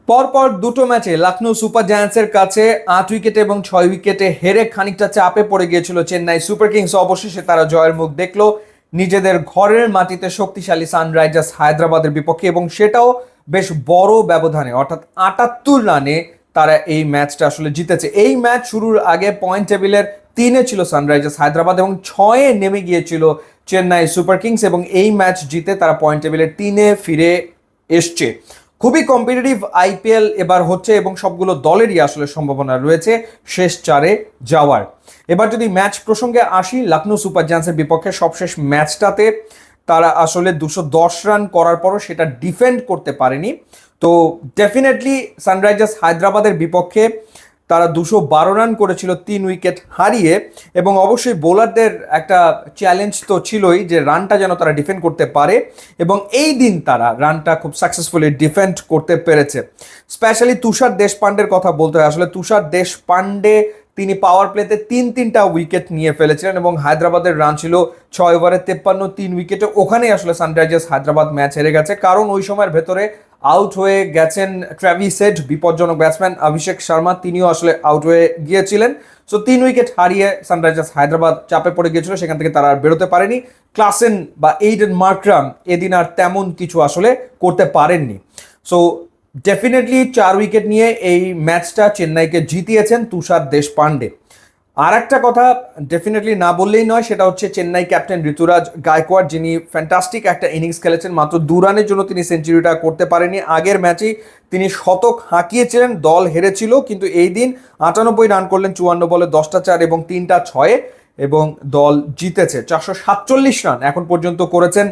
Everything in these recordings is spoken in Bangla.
পরপর দুটো ম্যাচে লখনৌ সুপার জায়ান্টসের কাছে 8 উইকেটে এবং 6 উইকেটে হেরে খানিকটা চাপে পড়ে গিয়েছিল চেন্নাই সুপার কিংস। অবশেষে তারা জয়ের মুখ দেখলো নিজেদের ঘরের মাটিতে শক্তিশালী সানরাইজার্স হায়দ্রাবাদের বিপক্ষে, এবং সেটাও বেশ বড় ব্যবধানে, অর্থাৎ 78 রানে তারা এই ম্যাচটা আসলে জিতেছে। এই ম্যাচ শুরুর আগে পয়েন্ট টেবিলের 3-এ ছিল সানরাইজার্স হায়দ্রাবাদ এবং 6-এ নেমে গিয়েছিল চেন্নাই সুপার কিংস, এবং এই ম্যাচ জিতে তারা পয়েন্ট টেবিলের 3-এ ফিরে এসছে। খুবই কম্পিটিটিভ আইপিএল এবার হচ্ছে এবং সবগুলো দলেরই আসলে সম্ভাবনা রয়েছে শেষ 4-এ যাওয়ার। এবার যদি ম্যাচ প্রসঙ্গে আসি, লখনৌ সুপার জায়ান্টসের বিপক্ষে সবশেষ ম্যাচটাতে তারা আসলে 210 রান করার পরও সেটা ডিফেন্ড করতে পারেনি। তো ডেফিনেটলি সানরাইজার্স হায়দ্রাবাদের বিপক্ষে তারা 212 রান করেছিল 3 উইকেট হারিয়ে, এবং অবশ্যই বোলারদের একটা চ্যালেঞ্জ তো ছিলই যে রানটা যেন তারা ডিফেন্ড করতে পারে, এবং এই দিন তারা রানটা খুব সাকসেসফুলি ডিফেন্ড করতে পেরেছে। স্পেশালি তুষার দেশপান্ডের কথা বলতে হয়। আসলে তুষার দেশপান্ডে তিনি পাওয়ার প্লেতে তিনটা উইকেট নিয়ে ফেলেছিলেন, এবং হায়দ্রাবাদের রান ছিল 6 ওভারে 53, 3 উইকেটে। ওখানেই আসলে সানরাইজার্স হায়দ্রাবাদ ম্যাচ হেরে গেছে, কারণ ওই সময়ের ভেতরে আউট হয়ে গেছেন ট্র্যাভিস হেড, বিপজ্জনক ব্যাটসম্যান অভিষেক শর্মা, তিনিও আসলে আউট হয়ে গিয়েছিলেন। সো 3 উইকেট হারিয়ে সানরাইজার্স হায়দ্রাবাদ চাপে পড়ে গিয়েছিল, সেখান থেকে তারা আর বেরোতে পারেনি। ক্লাসেন বা এইডেন মার্করাম এদিন আর তেমন কিছু আসলে করতে পারেননি। সো ডেফিনেটলি 4 উইকেট নিয়ে এই ম্যাচটা চেন্নাইকে জিতিয়েছেন তুষার দেশপান্ডে। আর একটা কথা ডেফিনেটলি না বললেই নয়, সেটা হচ্ছে চেন্নাই ক্যাপ্টেন ঋতুরাজ গায়কোয়াড়, যিনি ফ্যান্টাস্টিক একটা ইনিংস খেলেছেন। মাত্র 2 রানের জন্য তিনি সেঞ্চুরিটা করতে পারেনি। আগের ম্যাচেই তিনি শতক হাঁকিয়েছিলেন, দল হেরেছিল, কিন্তু এই দিন 98 রান করলেন 54 বলে 10টা 4 এবং 3টা 6, এবং দল জিতেছে। 447 রান এখন পর্যন্ত করেছেন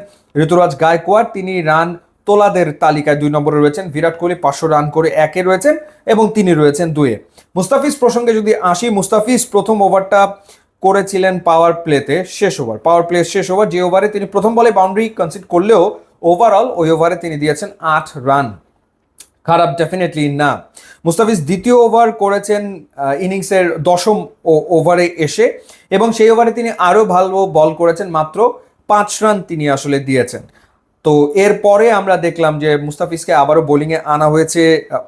ঋতুরাজ গায়কোয়াড়। তিনি রান তোলাদের তালিকায় 2 নম্বরে রয়েছেন। বিরাট কোহলি 500 রান করে 1-এ রয়েছেন এবং তিনি রয়েছেন 2-এ। মুস্তাফিজ প্রসঙ্গে যদি আসি, মুস্তাফিজ প্রথম ওভারটা করেছিলেন পাওয়ার প্লেতে শেষ ওভার, যে ওভারে তিনি প্রথম বলে বাউন্ডারি কনসিড করলেও ওভারঅল ওই ওভারে তিনি দিয়েছেন 8 রান। খারাপ ডেফিনেটলি না। মুস্তাফিজ দ্বিতীয় ওভার করেছেন ইনিংসের 10ম ওভারে এসে, এবং সেই ওভারে তিনি আরও ভালো বল করেছেন, মাত্র 5 রান তিনি আসলে দিয়েছেন। তো এরপরে আমরা দেখলাম যে মুস্তাফিজকে আবারও বোলিংয়ে আনা হয়েছে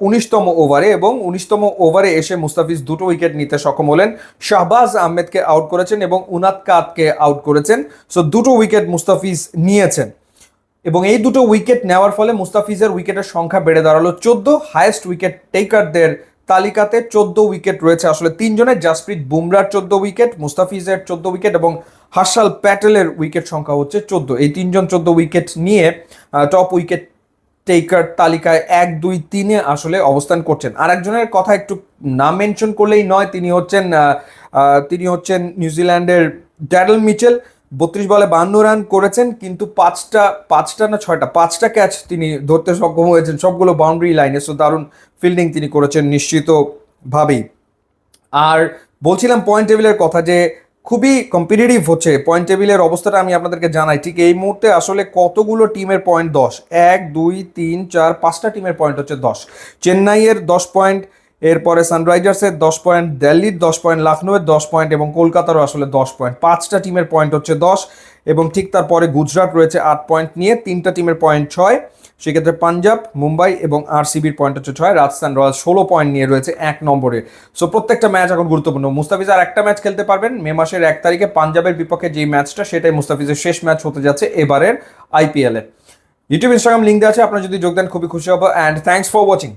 19তম ওভারে, এবং 19তম ওভারে এসে মুস্তাফিজ 2টো উইকেট নিতে সক্ষম হলেন। শাহবাজ আহমেদকে আউট করেছেন এবং উনাদ কাতকে আউট করেছেন। সো 2টো উইকেট মুস্তাফিজ নিয়েছেন, এবং এই 2টো উইকেট নেওয়ার ফলে মুস্তাফিজের উইকেটের সংখ্যা বেড়ে দাঁড়ালো 14। হাইয়েস্ট উইকেট টেকারদের তালিকাতে 14 উইকেট রয়েছে আসলে 3 জনের। জাসপ্রীত বুমরার 14 উইকেট, মুস্তাফিজের 14 উইকেট এবং হার্ষাল প্যাটেলের উইকেট সংখ্যা হচ্ছে 14। এই 3 জন 14 উইকেট নিয়ে টপ উইকেট টেকার তালিকায় 1, 2, 3-এ আসলে অবস্থান করছেন। আর একজনের কথা একটু না মেনশন করলেই নয়, তিনি হচ্ছেন নিউজিল্যান্ডের ড্যারেল মিচেল। 32 বলে 52 রান করেছেন, কিন্তু পাঁচটা ক্যাচ তিনি ধরতে সক্ষম হয়েছেন, সবগুলো বাউন্ডারি লাইনে। সো দারুণ ফিল্ডিং তিনি করেছেন নিশ্চিতভাবেই। আর বলছিলাম পয়েন্ট টেবিলের কথা, যে খুবই কম্পিটিটিভ হচ্ছে পয়েন্ট টেবিলের অবস্থাটা আমি আপনাদেরকে জানাই। ঠিক এই মুহূর্তে আসলে কতগুলো টিমের পয়েন্ট 10, 1, 2, 3, 4, 5টা টিমের পয়েন্ট হচ্ছে 10। চেন্নাইয়ের 10 পয়েন্ট, এরপরে সানরাইজার্সের 10 পয়েন্ট, দিল্লির 10 পয়েন্ট, লখনৌয়ের 10 পয়েন্ট এবং কলকাতারও আসলে 10 পয়েন্ট। 5টা টিমের পয়েন্ট হচ্ছে 10, এবং ঠিক তারপরে গুজরাট রয়েছে 8 পয়েন্ট নিয়ে। 3টা টিমের পয়েন্ট 6, সেক্ষেত্রে পাঞ্জাব, মুম্বাই এবং আরসিবির পয়েন্ট হচ্ছে 6। রাজস্থান রয়্যালস 16 পয়েন্ট নিয়ে রয়েছে 1 নম্বরে। সো প্রত্যেকটা ম্যাচ এখন গুরুত্বপূর্ণ। মুস্তাফিজ আর একটা ম্যাচ খেলতে পারবেন মে মাসের 1 তারিখে পাঞ্জাবের বিপক্ষে, যেই ম্যাচটা সেটাই মুস্তাফিজের শেষ ম্যাচ হতে যাচ্ছে এবারের আইপিএলে। ইউটিউব ইনস্টাগ্রাম লিঙ্ক দেওয়া আছে, আপনারা যদি যোগ দেন খুবই খুশি হবো। And thanks for watching.